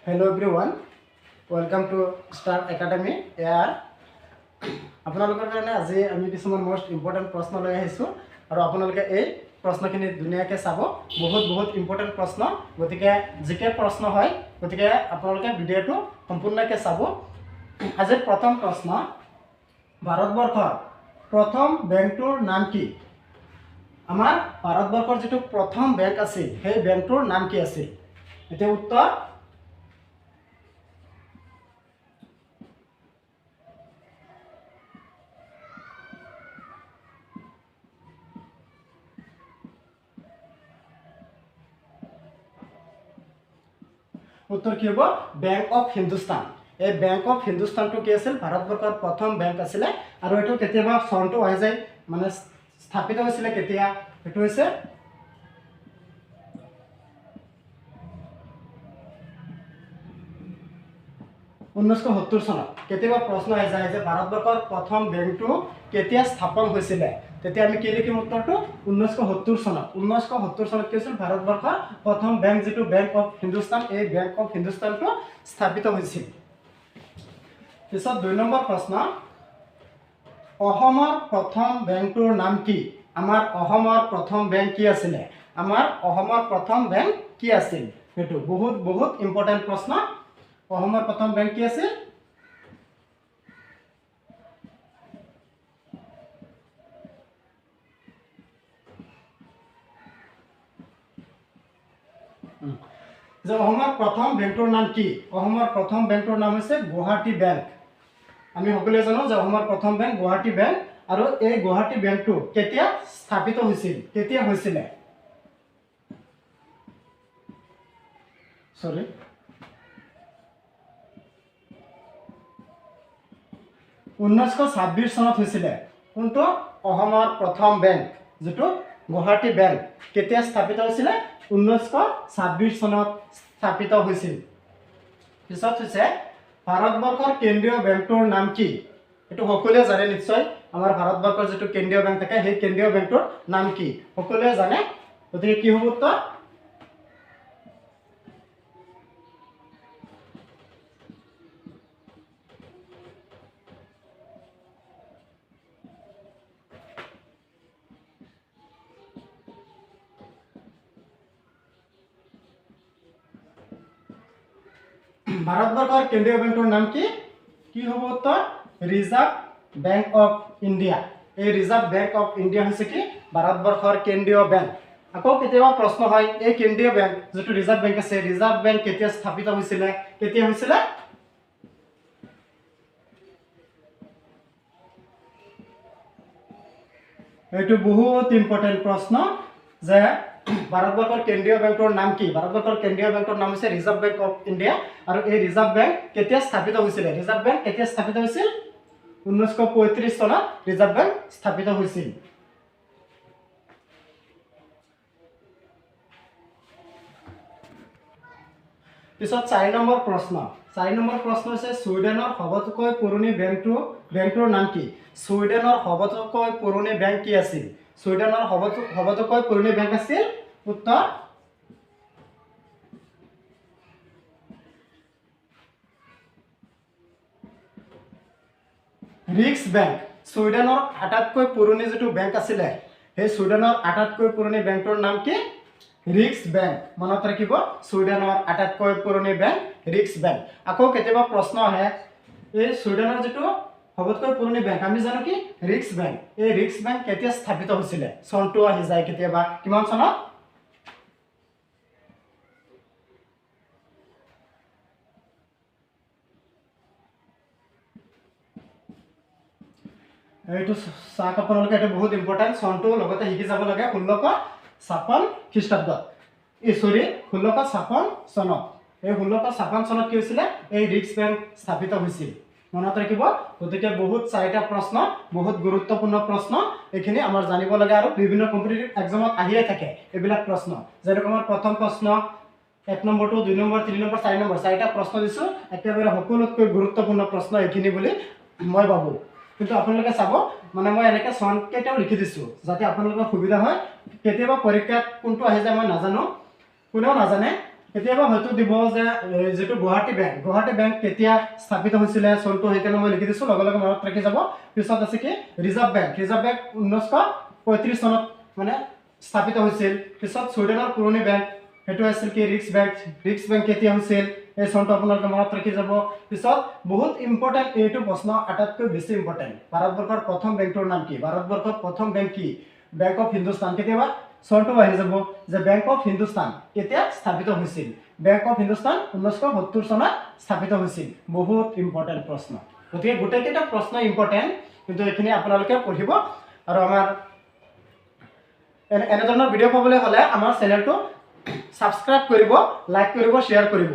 Hello everyone, welcome to Star Academy. আপোনালোকৰ কাৰণে আজি আমি কিছুমান মোস্ট ইম্পৰ্টেণ্ট প্ৰশ্ন লৈ আহিছোঁ আৰু আপোনালোকে এই প্ৰশ্নখিনি ধুনীয়াকৈ চাব। বহুত ইম্পৰ্টেণ্ট প্ৰশ্ন, গতিকে জিকে প্ৰশ্ন হয়, গতিকে আপোনালোকে ভিডিঅ'টো সম্পূৰ্ণকৈ চাব। আজিৰ প্ৰথম প্ৰশ্ন, ভাৰতবৰ্ষৰ প্ৰথম বেংকটোৰ নাম কি? আমাৰ ভাৰতবৰ্ষৰ যিটো প্ৰথম বেংক আছিল সেই বেংকটোৰ নাম কি আছিল? এতিয়া উত্তৰ उत्तर कि हम बैंक ऑफ हिंदुस्तान। ये बैंक ऑफ हिंदुस्तान तो कि भारतवर्षर प्रथम बैंक आছিলে और ये केतियाबा सनটো आহি যায় মানে স্থাপিত হৈছিলে কেতিয়া এটো হৈছে 1970 চনত। কেতিয়াবা প্ৰশ্ন আহি যায় যে ভাৰতবৰ্ষৰ প্ৰথম বেংকটো কেতিয়া স্থাপন হৈছিলে, তেতিয়া আমি কি লিখিম উত্তৰটো 1970 চনত। 1970 চনত কি হৈছিল ভাৰতবৰ্ষৰ প্ৰথম বেংক যেটো বেংক অফ হিন্দুস্তান, এই বেংক অফ হিন্দুস্তানটো স্থাপিত হৈছিল। পিছত 2 নম্বৰ প্ৰশ্ন, অসমৰ প্ৰথম বেংকটোৰ নাম কি? আমাৰ অসমৰ প্ৰথম বেংক কি আছিলে? আমাৰ অসমৰ প্ৰথম বেংক কি আছিল? হেতু বহুত ইম্পৰ্টেন্ট প্ৰশ্ন। অসমৰ প্ৰথম বেংক কি আছিল? যে অসমৰ প্ৰথম বেংকটোৰ নাম কি? অসমৰ প্ৰথম বেংকটোৰ নাম হৈছে গুৱাহাটী বেংক। আমি সকলোৱে জানো যে অসমৰ প্ৰথম বেংক গুৱাহাটী বেংক আৰু এই গুৱাহাটী বেংকটো কেতিয়া স্থাপিত হৈছিল? কেতিয়া হৈছিলে? সৰি 1926 চনত হৈছিলে। কোনটো? অসমৰ প্ৰথম বেংক যেটো গুৱাহাটী বেংক কেতিয়া স্থাপিত হৈছিলে? 1926 চনত স্থাপিত হৈছিল। পিছত হৈছে ভাৰতবৰ্ষৰ কেন্দ্ৰীয় বেংকটোৰ নাম কি? এটো সকলোৱে জানে নিশ্চয়। আমাৰ ভাৰতবৰ্ষৰ যেটো কেন্দ্ৰীয় বেংক থাকে সেই কেন্দ্ৰীয় বেংকটোৰ নাম কি? সকলোৱে জানে, গতিকে কি হ'ব উত্তৰ? ভাৰতবৰ্ষৰ কেন্দ্ৰীয় বেংকটোৰ নাম কি? কি হ'ব উত্তৰ? Reserve bank of India. এই ৰিজাৰ্ভ বেংক অফ ইণ্ডিয়া হৈছে কি ভাৰতবৰ্ষৰ কেন্দ্ৰীয় বেংক। আকৌ কেতিয়াবা প্ৰশ্ন হয় এই কেন্দ্ৰীয় বেংক যেটো ৰিজাৰ্ভ বেংক আছে, ৰিজাৰ্ভ বেংক কেতিয়া স্থাপিত হৈছিলে? কেতিয়া হৈছিলে? এইটো বহুত ইম্পৰ্টেন্ট প্ৰশ্ন যে ভাৰতবৰ্ষৰ কেন্দ্ৰীয় বেংকৰ নাম কি? ভাৰতবৰ্ষৰ কেন্দ্ৰীয় বেংকৰ নাম হৈছে ৰিজাৰ্ভ বেংক অফ ইণ্ডিয়া আৰু এই ৰিজাৰ্ভ বেংক কেতিয়া স্থাপিত হৈছিল? ৰিজাৰ্ভ বেংক কেতিয়া স্থাপিত হৈছিল? 1935 চনত ৰিজাৰ্ভ বেংক স্থাপিত হৈছিল। পিছত 4 নম্বৰ প্ৰশ্ন। 4 নম্বৰ প্ৰশ্ন হৈছে ছুইডেনৰ সবতকৈ পুৰণি বেংকটোৰ নাম কি? ছুইডেনৰ সবতকৈ পুৰণি বেংক কি আছিল? ছুইডেনৰ সবতকৈ পুৰণি বেংক আছিল উত্তৰ ৰিক্স বেংক। ছুইডেনৰ আটাইতকৈ পুৰণি যেটো বেংক আছিলে সেই ছুইডেনৰ আটাইতকৈ পুৰণি বেংকটোৰ নাম কি? ৰিক্স বেংক। মনত ৰাখিব, ছুইডেনৰ আটাইতকৈ পুৰণি বেংক ৰিক্স বেংক। আকৌ কেতিয়াবা প্ৰশ্ন আহে এই ছুইডেনৰ যেটো সবতকৈ পুৰণি বেংক আমি জানো কি ৰিক্স বেংক। এই ৰিক্স বেংক কেতিয়া স্থাপিত হৈছিলে? চনটো আহি যায় কেতিয়াবা, কিমান চনত? এইটো চাক আপোনালোকে, এটা বহুত ইম্পৰ্টেন্ট। চনটো লগতে শিকি যাব লাগে। 1656 খ্ৰীষ্টাব্দত, 1656 চনত। এই 1656 চনত কি হৈছিলে? এই ৰিক্স বেংক স্থাপিত হৈছিল। মনত ৰাখিব। গতিকে বহুত 4টা প্ৰশ্ন, বহুত গুৰুত্বপূৰ্ণ প্ৰশ্ন। এইখিনি আমাৰ জানিব লাগে আৰু বিভিন্ন কম্পিটিটিভ এক্সামত আহিয়ে থাকে এইবিলাক প্ৰশ্ন। যেনেকৈ আমাৰ প্ৰথম প্ৰশ্ন 1 নম্বৰটো, 2 নম্বৰ, 3 নম্বৰ, 4 নম্বৰ 4টা প্ৰশ্ন দিছো। একেবাৰে সকলোতকৈ গুৰুত্বপূৰ্ণ প্ৰশ্ন এইখিনি বুলি মই ভাবো। কিন্তু আপোনালোকে চাব মানে মই এনেকৈ চন কেইটাও লিখি দিছো যাতে আপোনালোকৰ সুবিধা হয়। কেতিয়াবা পৰীক্ষাত কোনটো আহি যায় মই নাজানো, কোনেও নাজানে। কেতিয়াবা হয়তো দিব যে যেটো গুৱাহাটী বেংক কেতিয়া স্থাপিত হৈছিলে চনটো সেইকাৰণে মই লিখি দিছোঁ লগে লগে মনত ৰাখি যাব পিছত আছে কি ৰিজাৰ্ভ বেংক 1935 চনত মানে স্থাপিত হৈছিল পিছত ছুইডেনৰ পুৰণি বেংক সেইটো আছিল কি ৰিক্স বেংক কেতিয়া হৈছিল এই চনটো আপোনালোকে মনত ৰাখি যাব পিছত বহুত ইম্পৰ্টেণ্ট এইটো প্ৰশ্ন আটাইতকৈ বেছি ইম্পৰ্টেণ্ট ভাৰতবৰ্ষৰ প্ৰথম বেংকটোৰ নাম কি ভাৰতবৰ্ষৰ প্ৰথম বেংক কি বেংক অফ হিন্দুস্তান কেতিয়াবা চনটো আহি যাব যে বেংক অফ হিন্দুস্তান কেতিয়া স্থাপিত হৈছিল বেংক অফ হিন্দুস্তান 1970 চনত স্থাপিত হৈছিল বহুত ইম্পৰ্টেণ্ট প্ৰশ্ন গতিকে গোটেইকেইটা প্ৰশ্ন ইম্পৰ্টেণ্ট কিন্তু এইখিনি আপোনালোকে পঢ়িব আৰু আমাৰ এনেধৰণৰ ভিডিঅ' পাবলৈ হ'লে আমাৰ চেনেলটো সাবস্ক্ৰাইব কৰিব লাইক কৰিব শ্বেয়াৰ কৰিব